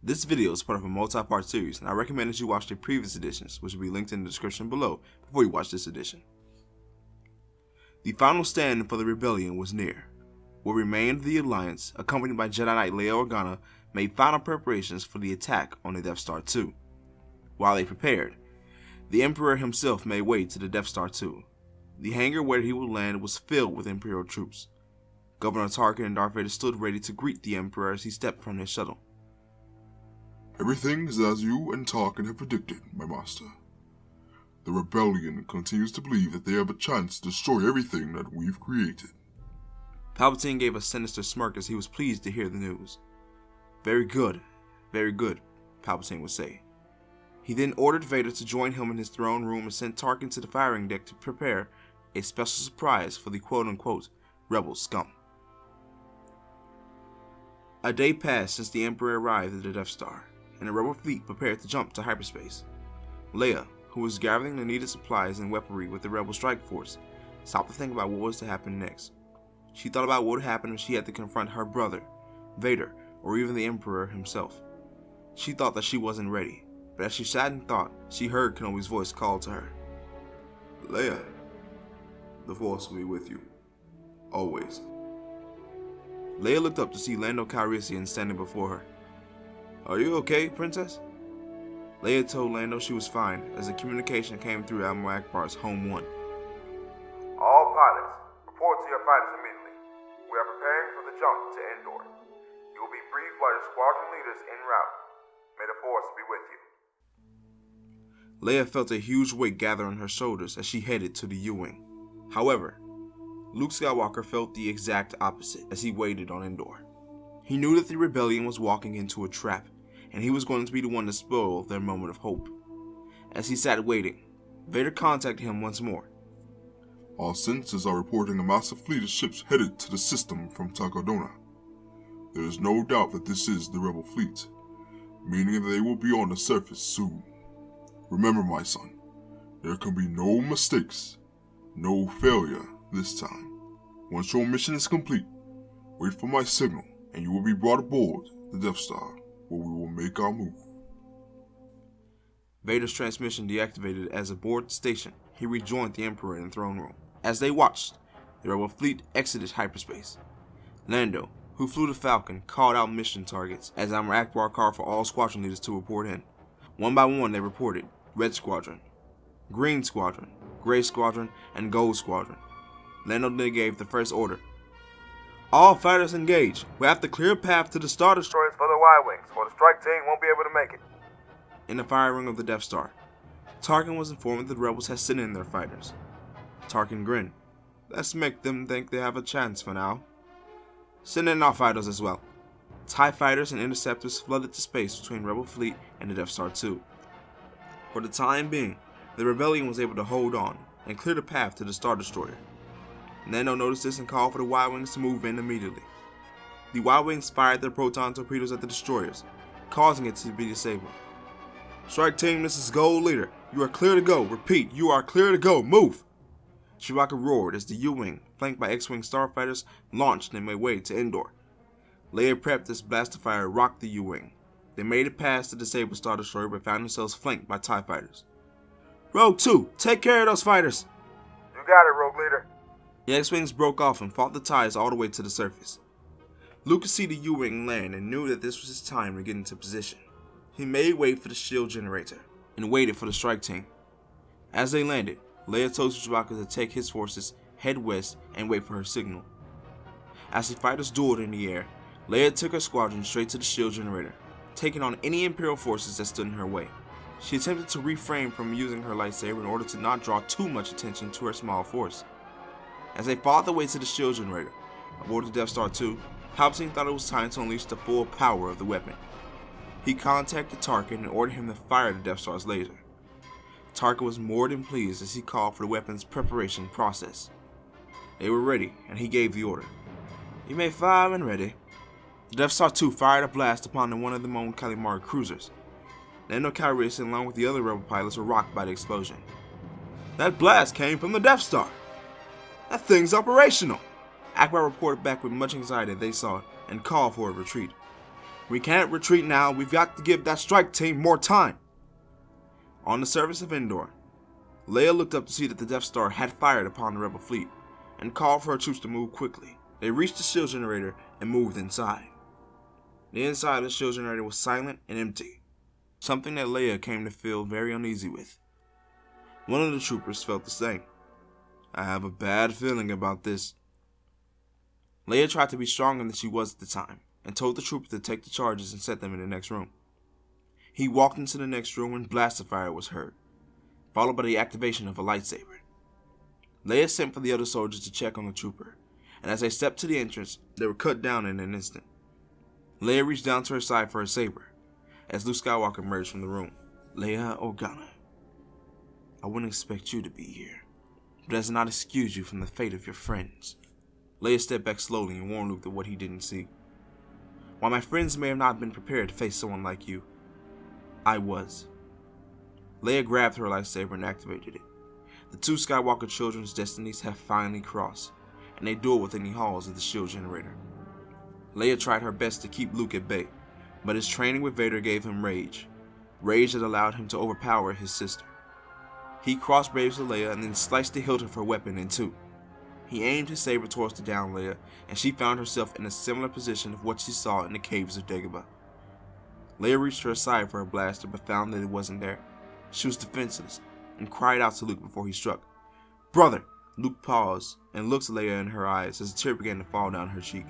This video is part of a multi-part series, and I recommend that you watch the previous editions, which will be linked in the description below before you watch this edition. The final stand for the rebellion was near. What remained of the Alliance, accompanied by Jedi Knight Leia Organa, made final preparations for the attack on the Death Star 2. While they prepared, the Emperor himself made way to the Death Star 2. The hangar where he would land was filled with Imperial troops. Governor Tarkin and Darth Vader stood ready to greet the Emperor as he stepped from his shuttle. Everything is as you and Tarkin have predicted, my master. The rebellion continues to believe that they have a chance to destroy everything that we've created. Palpatine gave a sinister smirk as he was pleased to hear the news. Very good, Palpatine would say. He then ordered Vader to join him in his throne room and sent Tarkin to the firing deck to prepare a special surprise for the quote-unquote rebel scum. A day passed since the Emperor arrived at the Death Star, and the rebel fleet prepared to jump to hyperspace. Leia, who was gathering the needed supplies and weaponry with the rebel strike force, stopped to think about what was to happen next. She thought about what would happen if she had to confront her brother, Vader, or even the Emperor himself. She thought that she wasn't ready, but as she sat and thought, she heard Kenobi's voice call to her. Leia, the Force will be with you. Always. Leia looked up to see Lando Calrissian standing before her. Are you okay, Princess? Leia told Lando she was fine as the communication came through Admiral Akbar's Home 1. All pilots, report to your fighters immediately. We are preparing for the jump to Endor. You will be briefed by your squadron leaders en route. May the Force be with you. Leia felt a huge weight gather on her shoulders as she headed to the U-Wing. However, Luke Skywalker felt the exact opposite as he waited on Endor. He knew that the rebellion was walking into a trap, and he was going to be the one to spoil their moment of hope. As he sat waiting, Vader contacted him once more. Our sensors are reporting a massive fleet of ships headed to the system from Takodona. There is no doubt that this is the rebel fleet, meaning that they will be on the surface soon. Remember, my son, there can be no mistakes, no failure this time. Once your mission is complete, wait for my signal and you will be brought aboard the Death Star, where we will make our move. Vader's transmission deactivated as aboard the station, he rejoined the Emperor in the throne room. As they watched, the rebel fleet exited hyperspace. Lando, who flew the Falcon, called out mission targets as Admiral Akbar called for all squadron leaders to report in. One by one they reported Red Squadron, Green Squadron, Gray Squadron, and Gold Squadron. Lando then gave the first order. All fighters engage. We have to clear a path to the Star Destroyers for the Y-Wings, or the strike team won't be able to make it. In the firing of the Death Star, Tarkin was informed that the rebels had sent in their fighters. Tarkin grinned. Let's make them think they have a chance for now. Send in our fighters as well. TIE fighters and interceptors flooded the space between Rebel fleet and the Death Star 2. For the time being, the rebellion was able to hold on and clear the path to the Star Destroyer. Lando noticed this and called for the Y-Wings to move in immediately. The Y-Wings fired their proton torpedoes at the destroyers, causing it to be disabled. Strike team, this is Gold Leader. You are clear to go. Repeat, you are clear to go. Move! Chewbacca roared as the U-Wing, flanked by X-Wing starfighters, launched and made way to Endor. Leia prepped as blaster fire rocked the U-Wing. They made it past the disabled Star Destroyer but found themselves flanked by TIE fighters. Rogue 2, take care of those fighters! You got it, Rogue Leader. The X-Wings broke off and fought the TIEs all the way to the surface. Luke could see the U-Wing land and knew that this was his time to get into position. He made way for the shield generator and waited for the strike team. As they landed, Leia told Chewbacca to take his forces, head west, and wait for her signal. As the fighters dueled in the air, Leia took her squadron straight to the shield generator, taking on any Imperial forces that stood in her way. She attempted to refrain from using her lightsaber in order to not draw too much attention to her small force. As they fought their way to the shield generator, aboard the Death Star 2, Palpatine thought it was time to unleash the full power of the weapon. He contacted Tarkin and ordered him to fire the Death Star's laser. Tarkin was more than pleased as he called for the weapon's preparation process. They were ready, and he gave the order. You may fire when ready. The Death Star 2 fired a blast upon one of the Mon Calamari cruisers. Lando Calrissian, along with the other rebel pilots, were rocked by the explosion. That blast came from the Death Star! That thing's operational! Akbar reported back with much anxiety that they saw it and called for a retreat. We can't retreat now. We've got to give that strike team more time. On the surface of Endor, Leia looked up to see that the Death Star had fired upon the rebel fleet and called for her troops to move quickly. They reached the shield generator and moved inside. The inside of the shield generator was silent and empty, something that Leia came to feel very uneasy with. One of the troopers felt the same. I have a bad feeling about this. Leia tried to be stronger than she was at the time and told the trooper to take the charges and set them in the next room. He walked into the next room and blaster fire was heard, followed by the activation of a lightsaber. Leia sent for the other soldiers to check on the trooper, and as they stepped to the entrance, they were cut down in an instant. Leia reached down to her side for her saber, as Luke Skywalker emerged from the room. Leia Organa, I wouldn't expect you to be here, but that does not excuse you from the fate of your friends. Leia stepped back slowly and warned Luke of what he didn't see. While my friends may have not been prepared to face someone like you, I was. Leia grabbed her lightsaber and activated it. The two Skywalker children's destinies have finally crossed, and they duel within the halls of the shield generator. Leia tried her best to keep Luke at bay, but his training with Vader gave him rage that allowed him to overpower his sister. He cross-braved Leia and then sliced the hilt of her weapon in two. He aimed his saber towards the downed Leia, and she found herself in a similar position of what she saw in the caves of Dagobah. Leia reached her side for her blaster, but found that it wasn't there. She was defenseless, and cried out to Luke before he struck. "Brother!" Luke paused and looked Leia in her eyes as a tear began to fall down her cheek.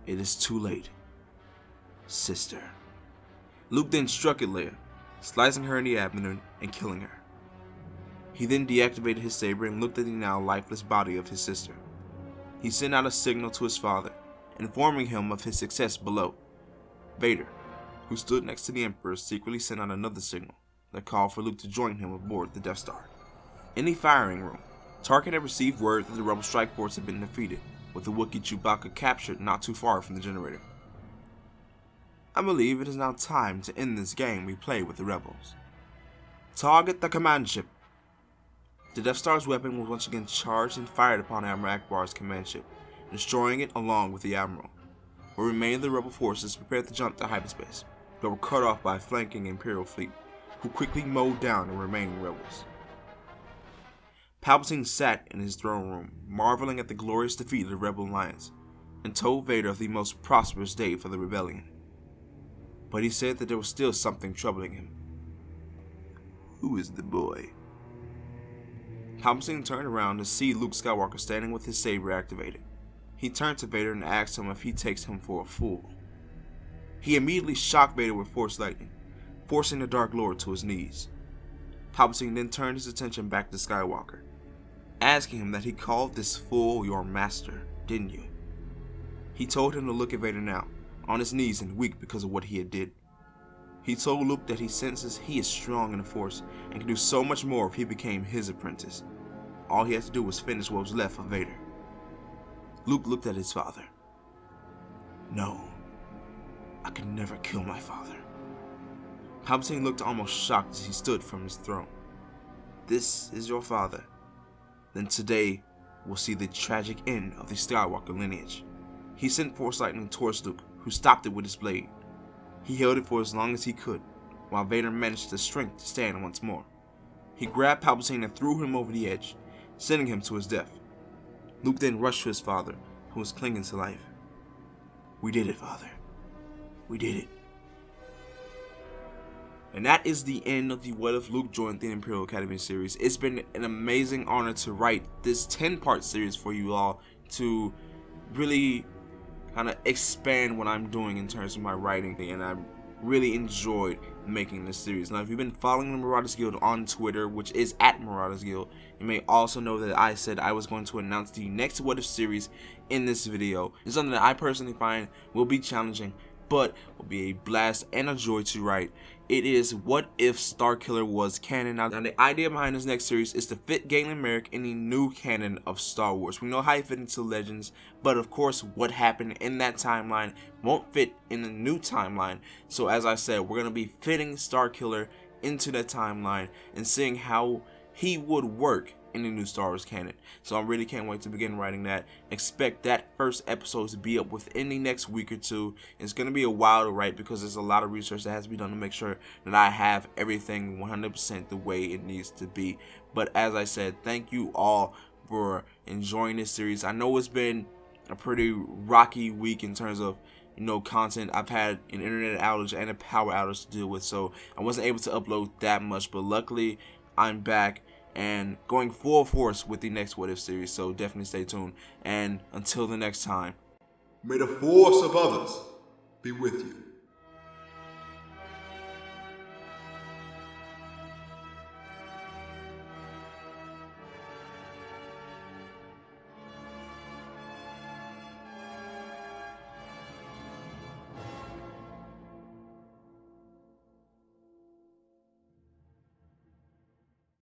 "It is too late, sister." Luke then struck at Leia, slicing her in the abdomen and killing her. He then deactivated his saber and looked at the now lifeless body of his sister. He sent out a signal to his father, informing him of his success below. Vader, who stood next to the Emperor, secretly sent out another signal that called for Luke to join him aboard the Death Star. In the firing room, Tarkin had received word that the Rebel strike force had been defeated, with the Wookiee Chewbacca captured not too far from the generator. I believe it is now time to end this game we play with the Rebels. Target the command ship. The Death Star's weapon was once again charged and fired upon Admiral Akbar's command ship, destroying it along with the Admiral. What remained of the Rebel forces prepared to jump to hyperspace, but were cut off by a flanking Imperial fleet, who quickly mowed down the remaining rebels. Palpatine sat in his throne room, marveling at the glorious defeat of the Rebel alliance, and told Vader of the most prosperous day for the rebellion. But he said that there was still something troubling him. Who is the boy? Palpatine turned around to see Luke Skywalker standing with his saber activated. He turned to Vader and asked him if he takes him for a fool. He immediately shocked Vader with Force Lightning, forcing the Dark Lord to his knees. Palpatine then turned his attention back to Skywalker, asking him that he called this fool your master, didn't you? He told him to look at Vader now, on his knees and weak because of what he had did. He told Luke that he senses he is strong in the Force and can do so much more if he became his apprentice. All he had to do was finish what was left of Vader. Luke looked at his father. No, I could never kill my father. Palpatine looked almost shocked as he stood from his throne. This is your father. Then today we'll see the tragic end of the Skywalker lineage. He sent Force Lightning towards Luke, who stopped it with his blade. He held it for as long as he could, while Vader managed the strength to stand once more. He grabbed Palpatine and threw him over the edge, sending him to his death. Luke then rushed to his father, who was clinging to life. We did it, Father. We did it. And that is the end of the What If Luke Joined the Imperial Academy series. It's been an amazing honor to write this 10-part series for you all, to really kind of expand what I'm doing in terms of my writing, and I really enjoyed making this series. Now, if you've been following the Marauders Guild on Twitter, which is at Marauders Guild, you may also know that I said I was going to announce the next What If series in this video. It's something that I personally find will be challenging, but will be a blast and a joy to write. It is What If Starkiller was canon. Now, the idea behind this next series is to fit Galen Merrick in the new canon of Star Wars. We know how he fit into Legends, but of course what happened in that timeline won't fit in the new timeline. So as I said, we're going to be fitting Starkiller into that timeline and seeing how he would work in the new Star Wars canon. So I really can't wait to begin writing that. Expect that first episode to be up within the next week or two. It's going to be a while to write because there's a lot of research that has to be done to make sure that I have everything 100% the way it needs to be. But as I said, thank you all for enjoying this series. I know it's been a pretty rocky week in terms of content. I've had an internet outage and a power outage to deal with, so I wasn't able to upload that much, but luckily I'm back and going full force with the next What If series, so definitely stay tuned. And until the next time, May the force of others be with you.